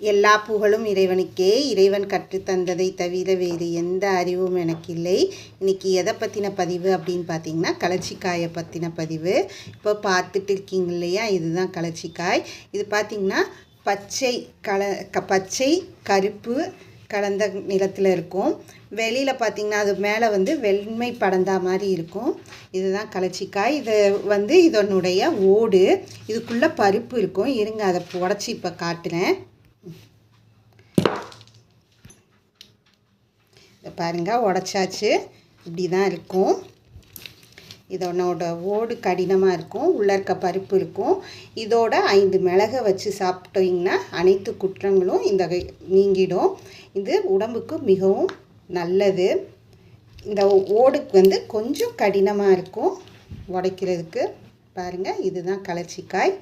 எல்லா புகழும் இறைவனுக்கே. இறைவன் கற்றுத்தந்ததை தவிர வேறு எந்த அறிவும் எனக்கு இல்லை. இன்றைக்கி எதை பற்றின பதிவு அப்படின்னு பார்த்தீங்கன்னா, கலச்சிக்காயை பற்றின பதிவு. இப்போ பார்த்துட்டு இருக்கீங்க இல்லையா, இதுதான் கலச்சிக்காய். இது பார்த்திங்கன்னா பச்சை கருப்பு கலந்த நிறத்தில் இருக்கும். வெளியில் பார்த்திங்கன்னா அது மேலே வெண்மை படந்தா மாதிரி இருக்கும். இதுதான் கலச்சிக்காய். இது இதனுடைய ஓடு. இதுக்குள்ளே பருப்பு இருக்கும். இருங்க, அதை உடச்சி இப்போ காட்டுறேன். பாருங்கள், உடச்சாச்சு. இப்படி தான் இருக்கும். இதனோட ஓடு கடினமாக இருக்கும். உள்ளே இருக்க பருப்பு இருக்கும். இதோட 5 மிளகை வச்சு சாப்பிட்டீங்கன்னா அனைத்து குற்றங்களும் நீங்கிடும். இது உடம்புக்கு மிகவும் நல்லது. இந்த ஓடுக்கு கொஞ்சம் கடினமாக இருக்கும் உடைக்கிறதுக்கு. பாருங்கள், இதுதான் கலச்சிக்காய்.